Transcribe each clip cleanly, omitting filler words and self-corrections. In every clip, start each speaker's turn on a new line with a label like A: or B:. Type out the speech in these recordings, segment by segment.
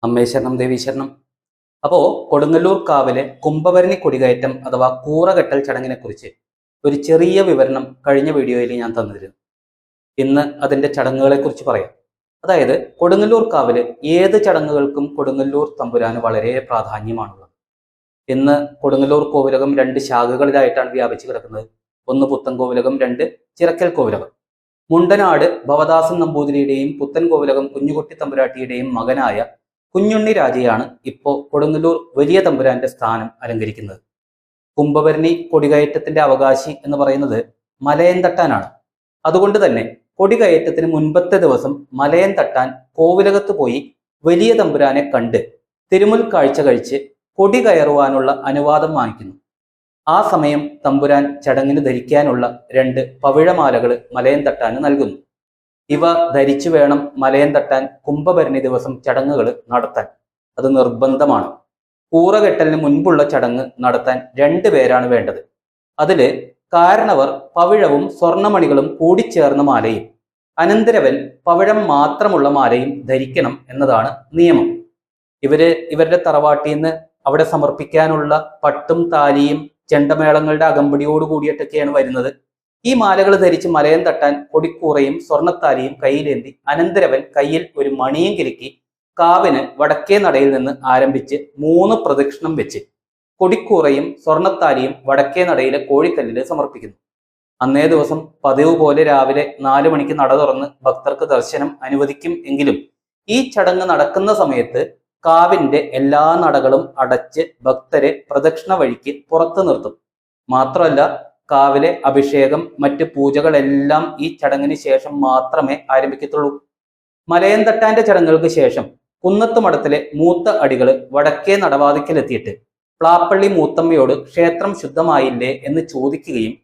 A: അമ്മേ ശരണം ദേവി ശരണം. അപ്പോ കൊടുങ്ങല്ലൂർ കാവിലെ കുംഭഭരണി കൊടികയറ്റം അഥവാ കൂറകെട്ടൽ ചടങ്ങിനെ കുറിച്ച് ഒരു ചെറിയ വിവരണം കഴിഞ്ഞ വീഡിയോയിൽ ഞാൻ തന്നിരുന്നു. ഇന്ന് അതിന്റെ ചടങ്ങുകളെ കുറിച്ച് പറയാം. അതായത് കൊടുങ്ങല്ലൂർ കാവില് ഏത് ചടങ്ങുകൾക്കും കൊടുങ്ങല്ലൂർ തമ്പുരാന് വളരെ പ്രാധാന്യമാണുള്ളത്. ഇന്ന് കൊടുങ്ങല്ലൂർ കോവിലകം 2 ശാഖകളിലായിട്ടാണ് വ്യാപിച്ചു കിടക്കുന്നത്. ഒന്ന് പുത്തൻ കോവിലകം, 2 ചിറക്കൽ കോവിലകം. മുണ്ടനാട് ഭവദാസൻ നമ്പൂതിരിയുടെയും പുത്തൻ കോവിലകം കുഞ്ഞുകുട്ടി തമ്പുരാട്ടിയുടെയും മകനായ കുഞ്ഞുണ്ണി രാജയാണ് ഇപ്പോൾ കൊടുങ്ങല്ലൂർ വലിയ തമ്പുരാന്റെ സ്ഥാനം അലങ്കരിക്കുന്നത്. കുംഭഭരണി കൊടികയറ്റത്തിന്റെ അവകാശി എന്ന് പറയുന്നത് മലയൻ തട്ടാനാണ്. അതുകൊണ്ട് തന്നെ കൊടികയറ്റത്തിന് മുൻപത്തെ ദിവസം മലയൻ തട്ടാൻ കോവിലകത്ത് പോയി വലിയ തമ്പുരാനെ കണ്ട് തിരുമുൽ കാഴ്ച കഴിച്ച് കൊടി കയറുവാനുള്ള അനുവാദം വാങ്ങിക്കുന്നു. ആ സമയം തമ്പുരാൻ ചടങ്ങിന് ധരിക്കാനുള്ള 2 പവിഴമാലകൾ മലയൻ തട്ടാന് നൽകുന്നു. ഇവ ധരിച്ചു വേണം മലയൻ തട്ടാൻ കുംഭഭരണി ദിവസം ചടങ്ങുകൾ നടത്താൻ. അത് നിർബന്ധമാണ്. കൂറകെട്ടലിന് മുൻപുള്ള ചടങ്ങ് നടത്താൻ 2 പേരാണ് വേണ്ടത്. അതില് കാരണവർ പവിഴവും സ്വർണമണികളും കൂടിച്ചേർന്ന മാലയും അനന്തരവൻ പവിഴം മാത്രമുള്ള മാലയും ധരിക്കണം എന്നതാണ് നിയമം. ഇവരുടെ തറവാട്ടിൽ നിന്ന് അവിടെ സമർപ്പിക്കാനുള്ള പട്ടും താലിയും ചെണ്ടമേളങ്ങളുടെ അകമ്പടിയോട് കൂടിയിട്ടൊക്കെയാണ് വരുന്നത്. ഈ മാലകൾ ധരിച്ച് മലയൻ തട്ടാൻ കൊടിക്കൂറയും സ്വർണത്താലിയും കയ്യിലേന്തി അനന്തരവൻ കയ്യിൽ ഒരു മണിയും കിലുക്കി കാവിന് വടക്കേ നടയിൽ നിന്ന് ആരംഭിച്ച് 3 പ്രദക്ഷിണം വെച്ച് കൊടിക്കൂറയും സ്വർണത്താലിയും വടക്കേ നടയിലെ കോഴിക്കല്ലിൽ സമർപ്പിക്കുന്നു. അന്നേ ദിവസം പതിവ് പോലെ രാവിലെ 4 മണിക്ക് നട തുറന്ന് ഭക്തർക്ക് ദർശനം അനുവദിക്കും. എങ്കിലും ഈ ചടങ്ങ് നടക്കുന്ന സമയത്ത് കാവിന്റെ എല്ലാ നടകളും അടച്ച് ഭക്തരെ പ്രദക്ഷിണ വഴിക്ക് പുറത്തു നിർത്തും. മാത്രമല്ല, കാവിലെ അഭിഷേകം, മറ്റ് പൂജകളെല്ലാം ഈ ചടങ്ങിന് ശേഷം മാത്രമേ ആരംഭിക്കത്തുള്ളൂ. മലയൻ തട്ടാന്റെ ചടങ്ങുകൾക്ക് ശേഷം കുന്നത്ത് മഠത്തിലെ മൂത്ത അടികൾ വടക്കേ നടവാതിക്കലെത്തിയിട്ട് പ്ലാപ്പള്ളി മൂത്തമ്മയോട് ക്ഷേത്രം ശുദ്ധമായില്ലേ എന്ന് ചോദിക്കുകയും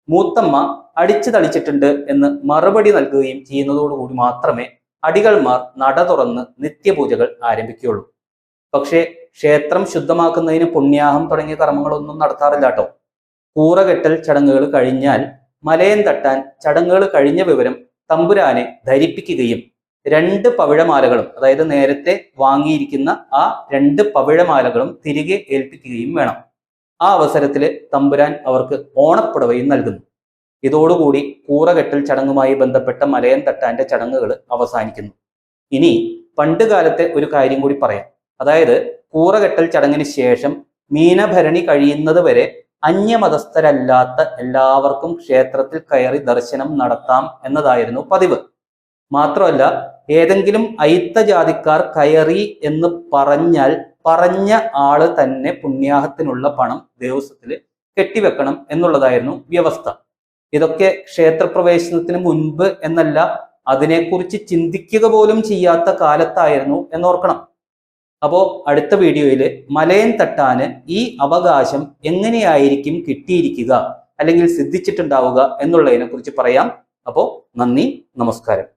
A: മൂത്തമ്മ അടിച്ചു തളിച്ചിട്ടുണ്ട് എന്ന് മറുപടി നൽകുകയും ചെയ്യുന്നതോടുകൂടി മാത്രമേ അടികൾമാർ നട തുറന്ന് നിത്യപൂജകൾ ആരംഭിക്കുകയുള്ളൂ. പക്ഷേ ക്ഷേത്രം ശുദ്ധമാക്കുന്നതിന് പുണ്യാഹം തുടങ്ങിയ കർമ്മങ്ങളൊന്നും നടത്താറില്ല കേട്ടോ. കൂറകെട്ടൽ ചടങ്ങുകൾ കഴിഞ്ഞാൽ മലയൻ തട്ടാൻ ചടങ്ങുകൾ കഴിഞ്ഞ വിവരം തമ്പുരാനെ ധരിപ്പിക്കുകയും 2 പവിഴമാലകളും, അതായത് നേരത്തെ വാങ്ങിയിരിക്കുന്ന ആ 2 പവിഴമാലകളും തിരികെ ഏൽപ്പിക്കുകയും വേണം. ആ അവസരത്തില് തമ്പുരാൻ അവർക്ക് ഓണപ്പുടവയും നൽകുന്നു. ഇതോടുകൂടി കൂറകെട്ടൽ ചടങ്ങുമായി ബന്ധപ്പെട്ട മലയൻ തട്ടാന്റെ ചടങ്ങുകൾ അവസാനിക്കുന്നു. ഇനി പണ്ട് കാലത്തെ ഒരു കാര്യം കൂടി പറയാം. അതായത് കൂറകെട്ടൽ ചടങ്ങിന് ശേഷം മീനഭരണി കഴിയുന്നത് വരെ അന്യമതസ്ഥരല്ലാത്ത എല്ലാവർക്കും ക്ഷേത്രത്തിൽ കയറി ദർശനം നടത്താം എന്നതായിരുന്നു പതിവ്. മാത്രമല്ല, ഏതെങ്കിലും അയിത്ത ജാതിക്കാർ കയറി എന്ന് പറഞ്ഞാൽ പറഞ്ഞ ആള് തന്നെ പുണ്യാഹത്തിനുള്ള പണം ദേവസ്വത്തിൽ കെട്ടിവെക്കണം എന്നുള്ളതായിരുന്നു വ്യവസ്ഥ. ഇതൊക്കെ ക്ഷേത്രപ്രവേശനത്തിന് മുൻപ് എന്നല്ല, അതിനെക്കുറിച്ച് ചിന്തിക്കുക പോലും ചെയ്യാത്ത കാലത്തായിരുന്നു എന്നോർക്കണം. അപ്പോൾ അടുത്ത വീഡിയോയിൽ മലയൻ തട്ടാന് ഈ അവകാശം എങ്ങനെയായിരിക്കും കിട്ടിയിരിക്കുക അല്ലെങ്കിൽ സിദ്ധിച്ചിട്ടുണ്ടാവുക എന്നുള്ളതിനെ കുറിച്ച് പറയാം. അപ്പോൾ നന്ദി, നമസ്കാരം.